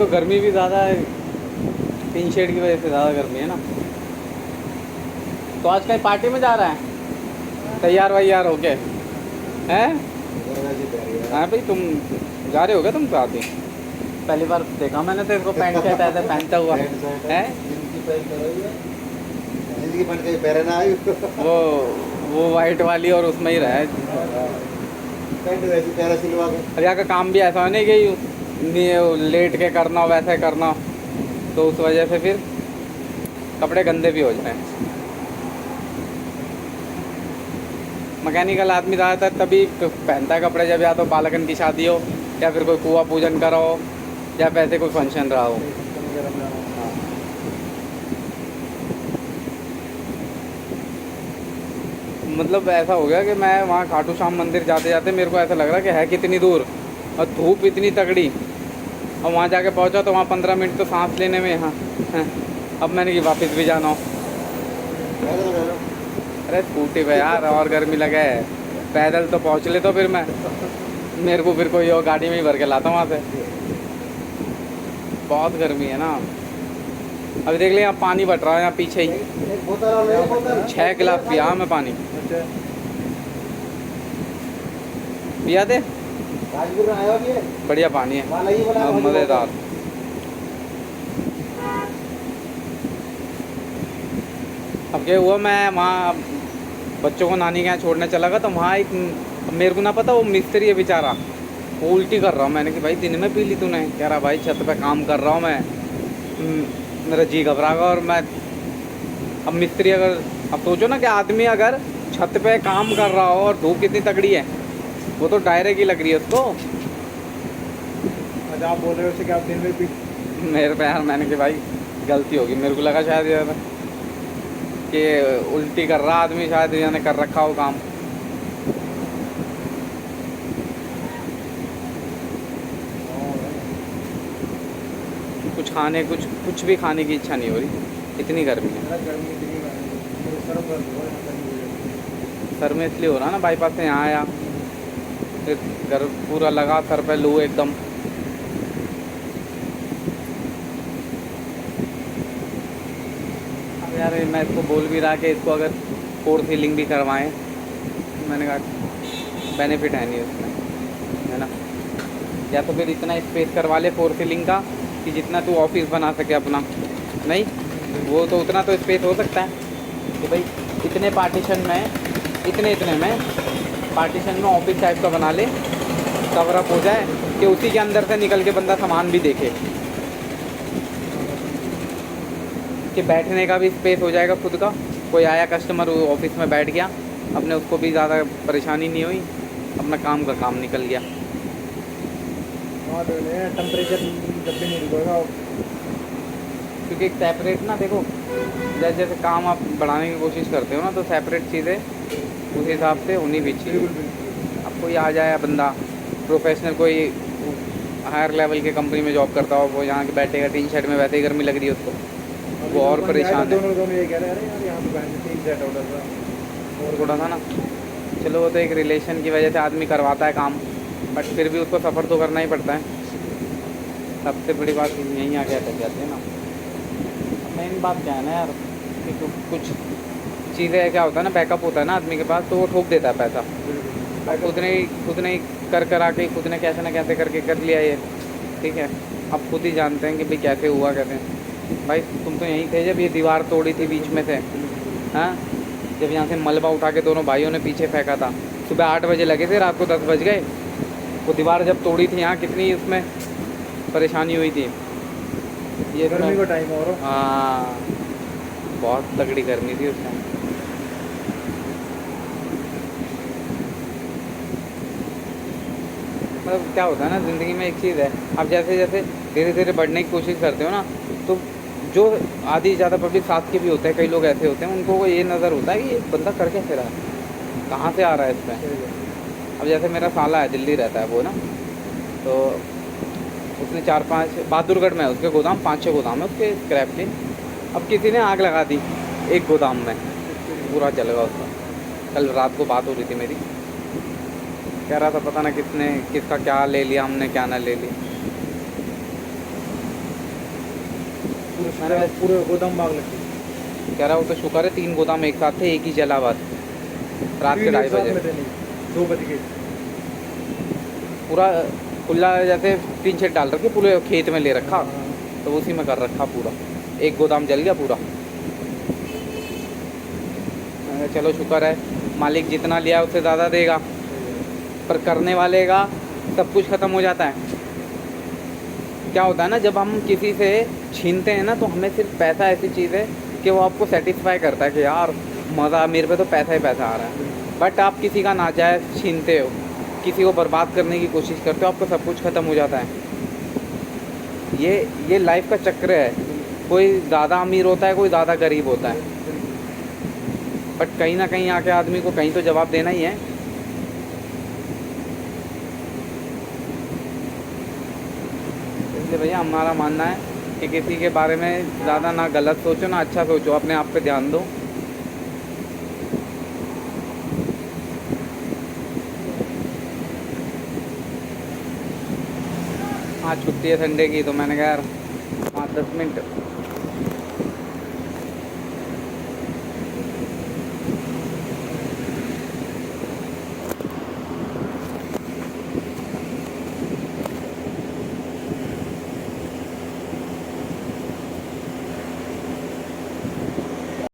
तो गर्मी भी ज़्यादा है, टीन शेड की वजह से ज़्यादा गर्मी है ना। तो आज कहीं पार्टी में जा रहा है? तैयार वैयार हो गए हैं? हाँ भाई, तुम जा रहे हो क्या? तुम साथ ही पहली बार देखा मैंने तेरे को पैंट शर्ट ऐसे पहनता हुआ है। वो वाइट वाली और उसमें ही रहा है। अब यहाँ का काम भी ऐसा नहीं कि लेट के करना वैसे करना, तो उस वजह से फिर कपड़े गंदे भी हो जाए। मैकेनिकल आदमी ज़्यादातर तभी पहनता है कपड़े जब या तो बालकन की शादी हो, या फिर कोई कुआं पूजन करा हो, या वैसे कोई फंक्शन रहा हो। मतलब ऐसा हो गया कि मैं वहाँ खाटू श्याम मंदिर जाते जाते मेरे को ऐसा लग रहा कि है कितनी दूर, और धूप इतनी तगड़ी, और वहाँ जाके पहुँचा तो वहाँ 15 मिनट तो सांस लेने में। हाँ, अब मैंने कि वापस भी जाना हो। अरे स्कूटी पे यार, और गर्मी लगे, पैदल तो पहुँच ले तो फिर मेरे को फिर कोई और गाड़ी में ही भर के लाता हूँ वहाँ से। बहुत गर्मी है ना। अभी देख ले, यहाँ पानी बट रहा है यहाँ पीछे ही। 6 गिलास पिया मैं पानी। पिया दे, बढ़िया पानी है, मज़ेदार। अब क्या हुआ, मैं वहाँ बच्चों को नानी के यहाँ छोड़ने चला गया, तो वहाँ एक, मेरे को ना पता, वो मिस्त्री है बेचारा, वो उल्टी कर रहा हूँ। मैंने कि भाई दिन में पी ली तूने? कह रहा भाई छत पे काम कर रहा हूँ मैं, मेरा जी घबरा गया। और मैं अब मिस्त्री अगर, अब सोचो ना कि आदमी अगर छत पे काम कर रहा हो और धूप कितनी तगड़ी है, वो तो डायरेक्ट ही लग रही है उसको। अच्छा, आप बोल रहे हो कि आप दिन में पी? मेरे पे यार, मैंने कि भाई गलती होगी, मेरे को लगा शायद यार कि उल्टी कर रहा आदमी, शायद यानी कर रखा हो काम। कुछ भी खाने की इच्छा नहीं हो रही, इतनी गर्मी है। सर में इसलिए हो रहा ना, बाईपास से यहाँ आया, फिर घर पूरा लगा सर पे लू एकदम। अब यार मैं इसको बोल भी रहा कि इसको अगर 4 सीलिंग भी करवाएं, मैंने कहा बेनिफिट है नहीं उसमें, है ना। या तो फिर इतना स्पेस करवा ले 4 सीलिंग का कि जितना तू ऑफिस बना सके अपना। नहीं, वो तो उतना तो स्पेस हो सकता है कि भाई इतने पार्टीशन में, इतने में पार्टीशन में ऑफिस टाइप का बना ले, कवर अप हो जाए कि उसी के अंदर से निकल के बंदा सामान भी देखे, कि बैठने का भी स्पेस हो जाएगा खुद का। कोई आया कस्टमर, वो ऑफिस में बैठ गया अपने, उसको भी ज़्यादा परेशानी नहीं हुई, अपना काम का काम निकल गया। टेम्परेचर जब भी नहीं रुकेगा, क्योंकि एक सेपरेट ना, देखो जैसे जैसे काम आप बढ़ाने की कोशिश करते हो ना, तो सेपरेट चीज़ें उस हिसाब से होनी भी चाहिए। अब कोई आ जाए बंदा प्रोफेशनल, कोई हायर लेवल के कंपनी में जॉब करता हो, वो यहाँ के बैठेगा टीन शेड में, वैसे ही गर्मी लग रही है उसको, वो और परेशान है। दोनों ये कह रहे हैं, अरे यार यहाँ पे बैठ टीन सेट ऑर्डर था और थोड़ा सा ना, चलो वो तो एक रिलेशन की वजह से आदमी करवाता है काम, बट फिर भी उसको सफ़र तो करना ही पड़ता है। सबसे बड़ी बात यहीं आके अटक जाती है ना। मेन बात क्या है ना यार, कि कुछ चीज़ें क्या होता है ना, बैकअप होता है ना आदमी के पास, तो वो ठोक देता है पैसा। खुद ने ही कर आके खुद ने कैसे ना कैसे करके कर लिया ये, ठीक है। अब खुद ही जानते हैं कि भाई कैसे हुआ, कैसे। भाई तुम तो यहीं थे जब ये दीवार तोड़ी थी बीच में से, हाँ, जब यहाँ से मलबा उठा के दोनों भाइयों ने पीछे फेंका था। सुबह 8 बजे लगे थे, रात को 10 बज गए। वो दीवार जब तोड़ी थी यहाँ, कितनी उसमें परेशानी हुई थी। ये गर्मी का टाइम और हाँ, बहुत तगड़ी गर्मी थी उसमें। मतलब क्या होता है ना ज़िंदगी में, एक चीज़ है, आप जैसे जैसे धीरे धीरे बढ़ने की कोशिश करते हो ना, तो जो आधी ज़्यादा पब्लिक साथ के भी होते हैं, कई लोग ऐसे होते हैं, उनको ये नज़र होता है कि ये बंदा कर कैसे रहा है, कहाँ से आ रहा है इसमें। अब जैसे मेरा साला है, दिल्ली रहता है वो ना, तो उसने 4-5 बहादुरगढ़ में है उसके गोदाम, 5-6 गोदाम है उसके स्क्रैप के। अब किसी ने आग लगा दी एक गोदाम में, पूरा जल गया उसका। कल रात को बात हो रही थी मेरी, कह रहा था पता ना किसका क्या ले लिया हमने, क्या ना ले लिया। पूरे पूरे गोदाम बाग लगती कह रहा वो तो शुक्र है 3 गोदाम एक साथ थे, एक ही जला बस रात के 2:30 बजे। 2 बज के पूरा खुला जैसे टीन शेड डाल रखे पूरे खेत में ले रखा, तो उसी में कर रखा पूरा, एक गोदाम जल गया पूरा। मैंने कहा चलो शुक्र है, मालिक जितना लिया उससे ज़्यादा देगा, पर करने वाले का सब कुछ ख़त्म हो जाता है। क्या होता है ना, जब हम किसी से छीनते हैं ना, तो हमें सिर्फ पैसा ऐसी चीज़ है कि वो आपको सेटिस्फाई करता है कि यार मज़ा, मेरे पे तो पैसा ही पैसा आ रहा है। बट आप किसी का नाजायज़ छीनते हो, किसी को बर्बाद करने की कोशिश करते हो, आपको सब कुछ ख़त्म हो जाता है। ये लाइफ का चक्र है, कोई ज़्यादा अमीर होता है, कोई ज़्यादा गरीब होता है, बट कहीं ना कहीं आके आदमी को कहीं तो जवाब देना ही है। इसलिए भैया हमारा मानना है कि किसी के बारे में ज़्यादा ना गलत सोचो ना अच्छा सोचो, अपने आप पे ध्यान दो। आज छुट्टी है संडे की, तो मैंने कहा यार 5-10 मिनट